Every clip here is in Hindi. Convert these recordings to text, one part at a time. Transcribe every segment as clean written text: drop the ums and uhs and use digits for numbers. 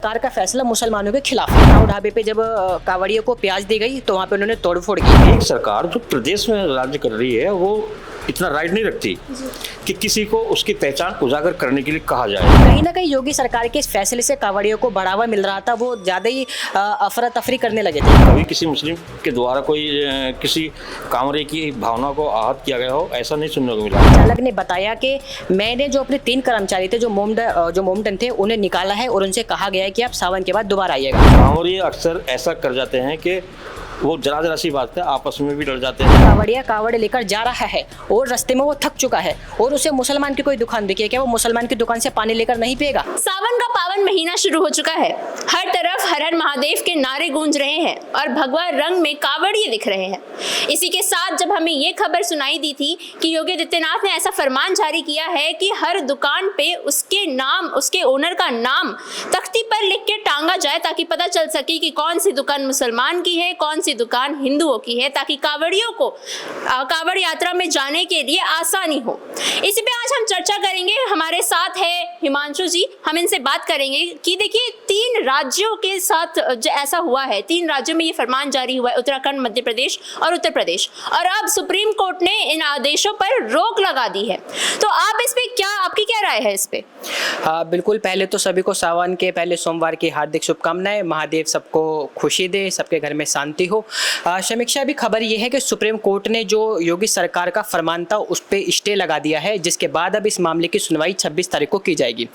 सरकार का फैसला मुसलमानों के खिलाफ है। ताऊ ढाबे पे जब कांवड़ियों को प्याज दी गई तो वहाँ पे उन्होंने तोड़फोड़ की। एक सरकार जो प्रदेश में राज्य कर रही है वो इतना राइट नहीं रखती कि किसी को उसकी पहचान उजागर करने के लिए कहा जाए। कहीं ना कहीं योगी सरकार के इस फैसले से कांवड़ियों को बढ़ावा मिल रहा था, वो ज्यादा ही अफरा तफरी करने लगे थे। कभी किसी मुस्लिम के द्वारा कोई किसी कांवड़े की भावना को आहत किया गया हो, ऐसा नहीं सुनने को मिला। चालक ने बताया कि मैंने जो अपने 3 कर्मचारी थे जो मोमडन थे उन्हें निकाला है और उनसे कहा गया है कि आप सावन के बाद दोबारा आइएगा। कांवड़िए अक्सर ऐसा कर जाते हैं कि वो जरा सी बात है आपस में भी लड़ जाते हैं। कांवड़िया कांवड़ लेकर जा रहा है और रास्ते में वो थक चुका है और उसे मुसलमान की कोई दुकान दिखे, क्या वो मुसलमान की दुकान से पानी लेकर नहीं पिएगा? सावन का पावन महीना शुरू हो चुका है। हर तरफ हर हर महादेव के नारे गूंज रहे हैं और भगवा रंग में कांवड़िए दिख रहे हैं। इसी के साथ जब हमें ये खबर सुनाई दी थी कि योगी आदित्यनाथ ने ऐसा फरमान जारी किया है कि हर दुकान पे उसके नाम, उसके ओनर का नाम तख्ती पर लिख के टांगा जाए ताकि पता चल सके कि कौन सी दुकान मुसलमान की है, कौन सी दुकान हिंदुओं की है, ताकि कांवड़ियों को कांवड़ यात्रा में जाने के लिए आसानी हो। इसी पे आज हम चर्चा करेंगे। हमारे साथ है हिमांशु जी। हम इनसे बात करेंगे कि देखिए 3 राज्यों के साथ ऐसा हुआ है, 3 राज्यों में ये फरमान जारी हुआ है, उत्तराखंड, मध्य प्रदेश और उत्तर प्रदेश, और अब सुप्रीम कोर्ट ने इन आदेशों पर रोक लगा दी है। तो आप इस पे आपकी क्या राय है इस पे? हाँ बिल्कुल, पहले तो सभी को सावन के पहले सोमवार की हार्दिक शुभकामनाएं। महादेव सबको खुशी दे, सबके घर में शांति हो। समीक्षा भी खबर यह है कि सुप्रीम कोर्ट ने जो योगी सरकार का फरमान था उस पर स्टे लगा दिया है, जिसके बाद अब इस मामले की सुनवाई 26 तारीख को की जाएगी।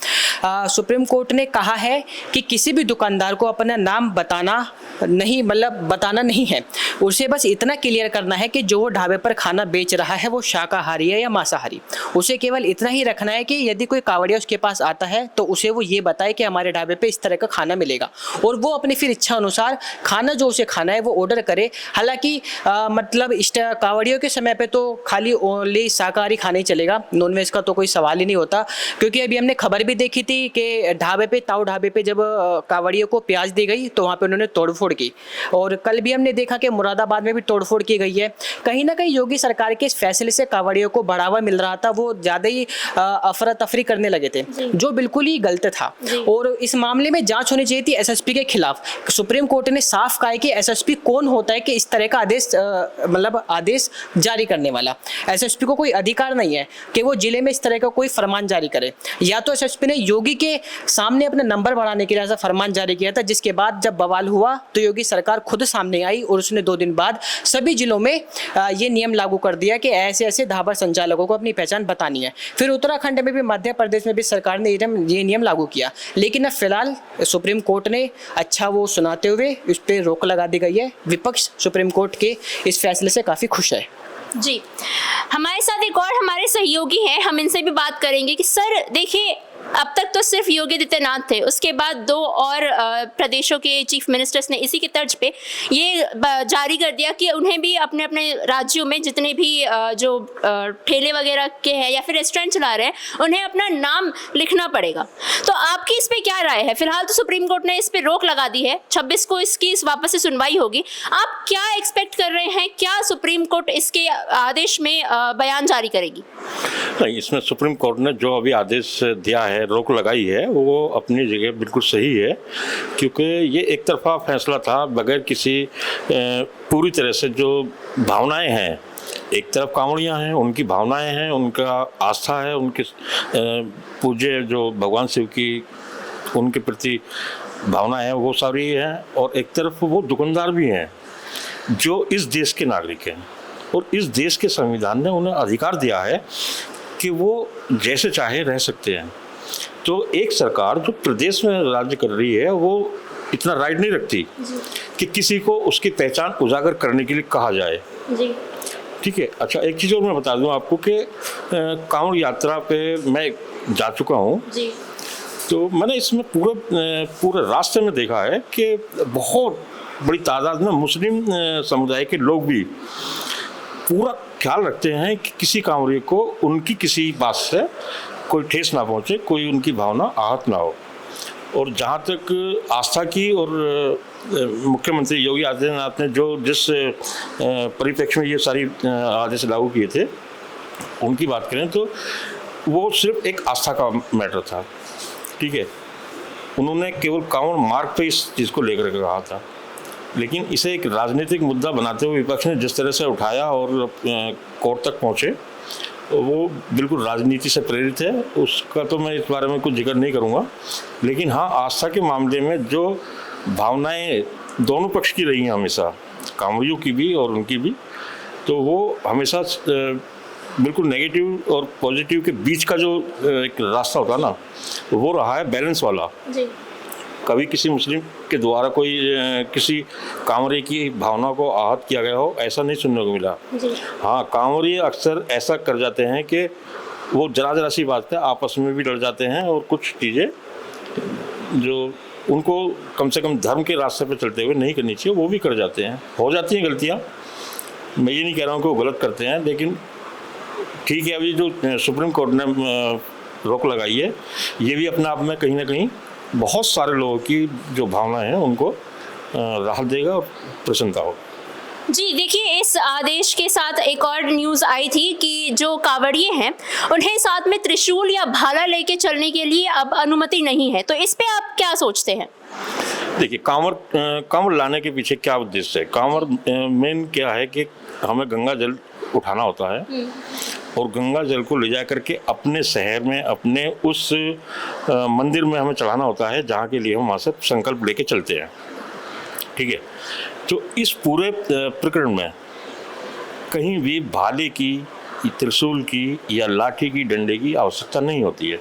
सुप्रीम कोर्ट ने कहा है कि किसी भी दुकानदार को अपना नाम बताना नहीं है, उसे बस इतना क्लियर करना है कि जो वो ढाबे पर खाना बेच रहा है वो शाकाहारी है या मांसाहारी। उसे केवल इतना ही रखना है कि यदि कोई कांवड़िया उसके पास आता है तो उसे वो ये बताए कि हमारे ढाबे पे इस तरह का खाना मिलेगा और वो अपनी फिर इच्छा अनुसार खाना जो उसे खाना है वो ऑर्डर करे। हालांकि मतलब कांवड़ियों के समय पे तो खाली ओनली शाकाहारी खाना ही चलेगा, नॉनवेज का तो कोई सवाल ही नहीं होता। क्योंकि अभी हमने खबर भी देखी थी कि ताऊ ढाबे पे जब कांवड़ियों को प्याज दी गई तो वहाँ पे उन्होंने तोड़फोड़ की, और कल भी हमने देखा कि मुरादाबाद में भी तोड़फोड़ की गई है। कहीं ना कहीं योगी सरकार के इस फैसले से कांवड़ियों को बढ़ावा मिल रहा था, वो ज्यादा ही अफरा तफरी करने लगे थे, जो बिल्कुल ही गलत था। और इस मामले में जांच होनी चाहिए थी एसएसपी के खिलाफ। सुप्रीम कोर्ट ने साफ कहा है कि एसएसपी कौन होता है कि इस तरह का आदेश जारी करने वाला। एसएसपी को कोई अधिकार नहीं है कि वो जिले में इस तरह का कोई फरमान जारी करे। या तो एसएसपी ने योगी के सामने अपना नंबर बढ़ाने के लिए ऐसा फरमान जारी किया था, जिसके बाद जब बवाल हुआ तो योगी सरकार खुद सामने आई और उसने 2 दिन बाद सभी जिलों में ये नियम लागू कर दिया कि ऐसे ऐसे ढाबा संचालकों को अपनी पहचान बतानी है। फिर उत्तराखंड में भी, मध्य प्रदेश में भी सरकार ने ये नियम लागू किया। लेकिन अब फिलहाल सुप्रीम कोर्ट ने अच्छा वो सुनाते हुए इस पर रोक लगा दी गई है। विपक्ष सुप्रीम कोर्ट के इस फैसले से काफी खुश है। जी, हमारे साथ एक और हमारे सहयोगी हैं, हम इनसे भी बात करेंगे कि सर देखिए अब तक तो सिर्फ योगी आदित्यनाथ थे, उसके बाद 2 और प्रदेशों के चीफ मिनिस्टर्स ने इसी की तर्ज पे ये जारी कर दिया कि उन्हें भी अपने अपने राज्यों में जितने भी जो ठेले वगैरह के हैं या फिर रेस्टोरेंट चला रहे हैं उन्हें अपना नाम लिखना पड़ेगा। तो आपकी इस पे क्या राय है? फिलहाल तो सुप्रीम कोर्ट ने इस पे रोक लगा दी है, 26 को इसकी वापस से सुनवाई होगी। आप क्या एक्सपेक्ट कर रहे हैं, क्या सुप्रीम कोर्ट इसके आदेश में बयान जारी करेगी? नहीं, इसमें सुप्रीम कोर्ट ने जो अभी आदेश दिया है, रोक लगाई है, वो अपनी जगह बिल्कुल सही है। क्योंकि ये एक तरफा फैसला था बगैर किसी पूरी तरह से जो भावनाएं हैं, एक तरफ कांवड़ियाँ हैं, उनकी भावनाएं हैं, उनका आस्था है, उनके पूज्य जो भगवान शिव की उनके प्रति भावना है वो सारी है, और एक तरफ वो दुकानदार भी हैं जो इस देश के नागरिक हैं और इस देश के संविधान ने उन्हें अधिकार दिया है कि वो जैसे चाहे रह सकते हैं। तो एक सरकार जो प्रदेश में राज्य कर रही है वो इतना राइट नहीं रखती कि किसी को उसकी पहचान उजागर करने के लिए कहा जाए। जी ठीक है। अच्छा, एक चीज़ और मैं बता दूं आपको कि कांवड़ यात्रा पे मैं जा चुका हूँ, तो मैंने इसमें पूरे रास्ते में देखा है कि बहुत बड़ी तादाद में मुस्लिम समुदाय के लोग भी पूरा ख्याल रखते हैं कि किसी कांवड़िए को उनकी किसी बात से कोई ठेस ना पहुंचे, कोई उनकी भावना आहत ना हो। और जहाँ तक आस्था की और मुख्यमंत्री योगी आदित्यनाथ ने जिस परिप्रेक्ष्य में ये सारी आदेश लागू किए थे उनकी बात करें तो वो सिर्फ एक आस्था का मैटर था। ठीक है, उन्होंने केवल कांवड़ मार्ग पे इस चीज़ को लेकर के कहा था, लेकिन इसे एक राजनीतिक मुद्दा बनाते हुए विपक्ष ने जिस तरह से उठाया और कोर्ट तक पहुँचे, वो बिल्कुल राजनीति से प्रेरित है। उसका तो मैं इस बारे में कुछ जिक्र नहीं करूँगा, लेकिन हाँ, आस्था के मामले में जो भावनाएं दोनों पक्ष की रही हैं हमेशा, कांवड़ियों की भी और उनकी भी, तो वो हमेशा बिल्कुल नेगेटिव और पॉजिटिव के बीच का जो एक रास्ता होता है ना, वो रहा है बैलेंस वाला जी। कभी किसी मुस्लिम के द्वारा कोई किसी कांवड़िए की भावना को आहत किया गया हो, ऐसा नहीं सुनने को मिला। जी। हाँ, कांवड़िए अक्सर ऐसा कर जाते हैं कि वो जरा सी बात पे आपस में भी लड़ जाते हैं और कुछ चीज़ें जो उनको कम से कम धर्म के रास्ते पे चलते हुए नहीं करनी चाहिए वो भी कर जाते हैं। हो जाती हैं गलतियाँ, मैं ये नहीं कह रहा हूँ कि वो गलत करते हैं, लेकिन ठीक है, अभी जो सुप्रीम कोर्ट ने रोक लगाई है, ये भी अपने आप में कहीं ना कहीं बहुत सारे लोगों की जो भावनाएं हैं उनको राहत देगा और प्रसन्नता होगी। जी देखिए, इस आदेश के साथ एक और न्यूज़ आई थी कि जो कांवड़िए हैं उन्हें साथ में त्रिशूल या भाला लेके चलने के लिए अब अनुमति नहीं है, तो इस पे आप क्या सोचते हैं? देखिए, कांवड़ लाने के पीछे क्या उद्देश्य है? कांवड़ मेन क्या है कि हमें गंगा जल उठाना होता है और गंगा जल को ले जा करके अपने शहर में, अपने उस मंदिर में हमें चढ़ाना होता है जहाँ के लिए हम वहाँ से संकल्प लेके चलते हैं। ठीक है, तो इस पूरे प्रकरण में कहीं भी भाले की, त्रिशूल की या लाठी की, डंडे की आवश्यकता नहीं होती है।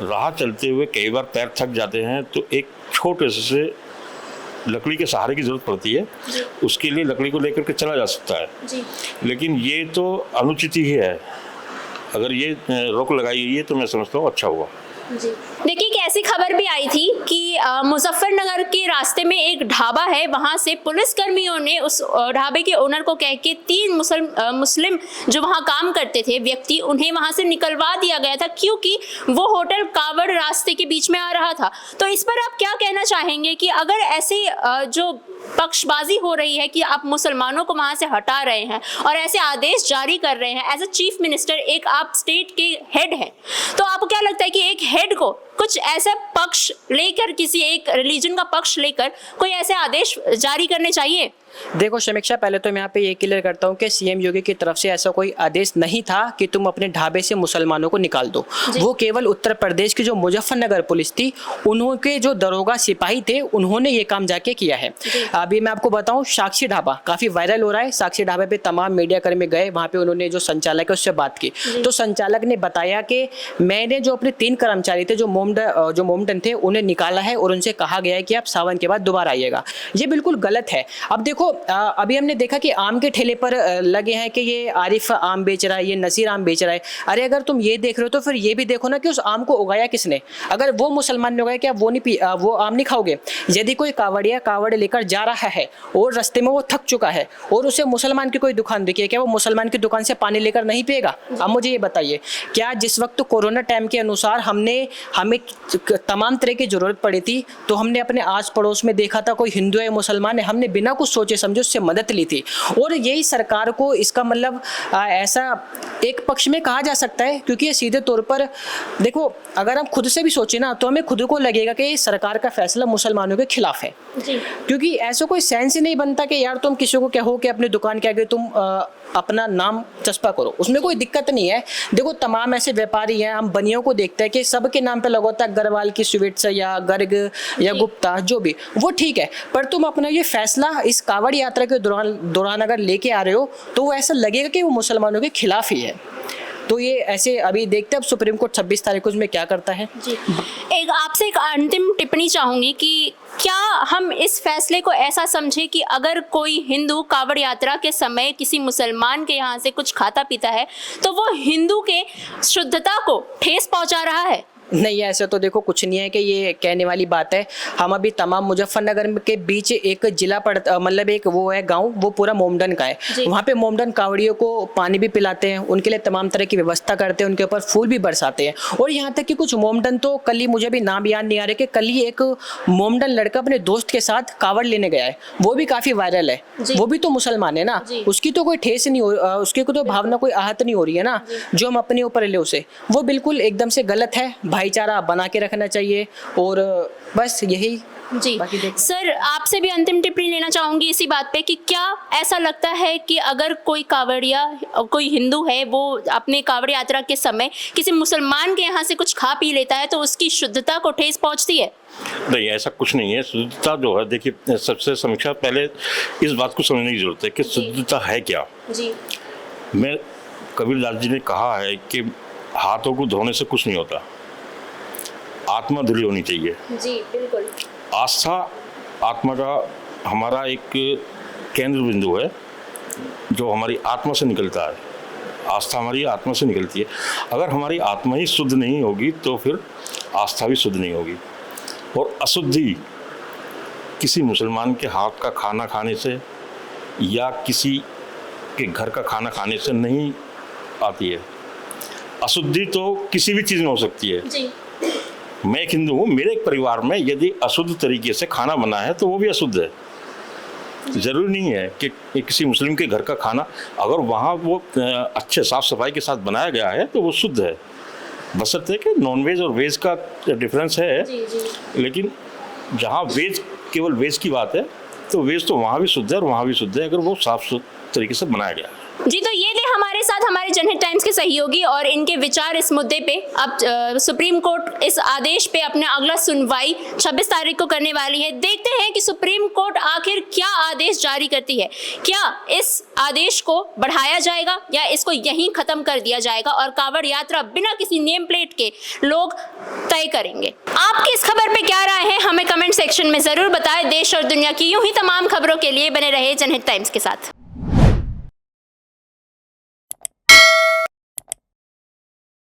राह चलते हुए कई बार पैर थक जाते हैं तो एक छोटे से लकड़ी के सहारे की जरूरत पड़ती है, उसके लिए लकड़ी को लेकर के चला जा सकता है जी। लेकिन ये तो अनुचित ही है। अगर ये रोक लगाई गई है तो मैं समझता हूँ अच्छा हुआ। जी देखिए, एक ऐसी खबर भी आई थी कि मुजफ्फरनगर के रास्ते में एक ढाबा है, वहां से पुलिसकर्मियों ने उस ढाबे के ओनर को कह के 3 मुस्लिम जो वहां काम करते थे व्यक्ति, उन्हें वहां से निकलवा दिया गया था क्योंकि वो होटल कावड़ रास्ते के बीच में आ रहा था। तो इस पर आप क्या कहना चाहेंगे कि अगर ऐसे जो पक्षबाजी हो रही है कि आप मुसलमानों को वहां से हटा रहे हैं और ऐसे आदेश जारी कर रहे हैं, एज अ चीफ मिनिस्टर, एक आप स्टेट के हेड हैं, तो आपको क्या लगता है कि एक हेड को कुछ ऐसा पक्ष लेकर, किसी एक रिलीजन का पक्ष लेकर कोई ऐसे आदेश जारी करने चाहिए? देखो समीक्षा, पहले तो मैं यहाँ पे ये क्लियर करता हूँ कि सीएम योगी की तरफ से ऐसा कोई आदेश नहीं था कि तुम अपने ढाबे से मुसलमानों को निकाल दो। वो केवल उत्तर प्रदेश की जो मुजफ्फरनगर पुलिस थी, उनके जो दरोगा सिपाही थे, उन्होंने ये काम जाके किया है। अभी मैं आपको बताऊँ, साक्षी ढाबा काफ़ी वायरल हो रहा है। साक्षी ढाबे पे तमाम मीडिया कर्मी गए, वहाँ पे उन्होंने जो संचालक है उससे बात की, तो संचालक ने बताया कि मैंने जो अपने 3 कर्मचारी थे जो मोमडन थे, उन्हें निकाला है और उनसे कहा गया है कि आप सावन के बाद दोबारा आइएगा। ये बिल्कुल गलत है। अब देखो, अभी हमने देखा कि आम के ठेले पर लगे हैं कि ये आरिफ आम बेच रहा है, ये नसीर आम बेच रहा है। अरे अगर तुम ये देख रहे हो तो फिर ये भी देखो ना कि उस आम को उगाया किसने। अगर वो मुसलमान ने उगाया, क्या वो आम नहीं खाओगे? यदि कोई कावड़िया कावड़ लेकर जा रहा है और रास्ते में वो थक चुका है और उसे मुसलमान की कोई दुकान दिखी है, क्या वो मुसलमान की दुकान से पानी लेकर नहीं पिएगा? अब मुझे ये बताइए, क्या जिस वक्त कोरोना टाइम के अनुसार हमें तमाम तरह की जरूरत पड़ी थी तो हमने अपने आस पड़ोस में देखा था कोई हिंदू है, मुसलमान है, हमने बिना कुछ सोचे समझे उससे मदद ली थी। और यही सरकार को इसका मतलब ऐसा एक पक्ष में कहा जा सकता है, क्योंकि ये सीधे तौर पर देखो, अगर हम खुद से भी सोचे ना तो हमें खुद को लगेगा कि सरकार का फैसला मुसलमानों के खिलाफ है। क्योंकि ऐसा कोई सेंस ही नहीं बनता कि यार तुम किसी को कहो कि अपनी दुकान के आगे तुम अपना नाम चस्पा करो, उसमें कोई दिक्कत नहीं है। देखो, तमाम ऐसे व्यापारी हैं, हम बनियों को देखते हैं कि सबके नाम पे लगा होता है गरवाल की स्वीट्स या गर्ग या गुप्ता, जो भी, वो ठीक है। पर तुम अपना ये फैसला इस कावड़ यात्रा के दौरान अगर लेके आ रहे हो तो वो ऐसा लगेगा कि वो मुसलमानों के खिलाफ ही है। तो ये ऐसे अभी देखते हैं अब सुप्रीम कोर्ट 26 तारीख को इसमें क्या करता है। जी, आपसे एक अंतिम टिप्पणी चाहूंगी कि क्या हम इस फैसले को ऐसा समझे कि अगर कोई हिंदू कावड़ यात्रा के समय किसी मुसलमान के यहाँ से कुछ खाता पीता है तो वो हिंदू के शुद्धता को ठेस पहुंचा रहा है? नहीं, ऐसे तो देखो कुछ नहीं है कि ये कहने वाली बात है। हम अभी तमाम मुजफ्फरनगर के बीच एक जिला पड़ता, मतलब एक वो है गांव, वो पूरा मोमडन का है। वहाँ पे मोमडन कावड़ियों को पानी भी पिलाते हैं, उनके लिए तमाम तरह की व्यवस्था करते हैं, उनके ऊपर फूल भी बरसाते हैं। और यहाँ तक कि कुछ मोमडन तो कल ही, मुझे भी नाम याद नहीं आ रहा कि कल ही एक मोमडन लड़का अपने दोस्त के साथ कावड़ लेने गया है, वो भी काफी वायरल है। वो भी तो मुसलमान है ना, उसकी तो कोई ठेस नहीं हो, उसकी तो भावना कोई आहत नहीं हो रही है ना, जो हम अपने ऊपर ले उसे, वो बिल्कुल एकदम से गलत है। भाईचारा बना के रखना चाहिए और बस यही। जी बाकी देख- सर, आपसे भी अंतिम टिप्पणी लेना चाहूंगी इसी बात पे कि क्या ऐसा लगता है कि अगर कोई कांवड़िया, कोई हिंदू है, वो अपने कांवड़ यात्रा के समय किसी मुसलमान के यहाँ से कुछ खा पी लेता है तो उसकी शुद्धता को ठेस पहुंचती है? नहीं, ऐसा कुछ नहीं है। शुद्धता जो है, देखिए, सबसे समीक्षा पहले इस बात को समझने की जरूरत है कि शुद्धता है क्या। जी मैं कबीरदास जी ने कहा है कि हाथों को धोने से कुछ नहीं होता, आत्मा धुली होनी चाहिए। जी बिल्कुल। आस्था आत्मा का हमारा एक केंद्र बिंदु है जो हमारी आत्मा से निकलता है। आस्था हमारी आत्मा से निकलती है। अगर हमारी आत्मा ही शुद्ध नहीं होगी तो फिर आस्था भी शुद्ध नहीं होगी। और अशुद्धि किसी मुसलमान के हाथ का खाना खाने से या किसी के घर का खाना खाने से नहीं आती है। अशुद्धि तो किसी भी चीज़ में हो सकती है। जी मैं एक हिंदू हूँ, मेरे एक परिवार में यदि अशुद्ध तरीके से खाना बना है तो वो भी अशुद्ध है। ज़रूरी नहीं है कि किसी मुस्लिम के घर का खाना अगर वहाँ वो अच्छे साफ सफाई के साथ बनाया गया है तो वो शुद्ध है। बशर्ते कि नॉनवेज और वेज का डिफरेंस है। जी जी। लेकिन जहाँ वेज, केवल वेज की बात है, तो वेज तो वहाँ भी शुद्ध है और वहाँ भी शुद्ध है अगर वो साफ तरीके से बनाया गया है। जी, तो ये थे हमारे साथ हमारे जनहित टाइम्स के सहयोगी और इनके विचार इस मुद्दे पे। अब सुप्रीम कोर्ट इस आदेश पे अपना अगला सुनवाई 26 तारीख को करने वाली है। देखते हैं कि सुप्रीम कोर्ट आखिर क्या आदेश जारी करती है। क्या इस आदेश को बढ़ाया जाएगा या इसको यहीं खत्म कर दिया जाएगा और कांवड़ यात्रा बिना किसी नेम प्लेट के लोग तय करेंगे? आपकी इस खबर पे क्या राय है, हमें कमेंट सेक्शन में जरूर बताएं। देश और दुनिया की यूं ही तमाम खबरों के लिए बने रहे जनहित टाइम्स के साथ।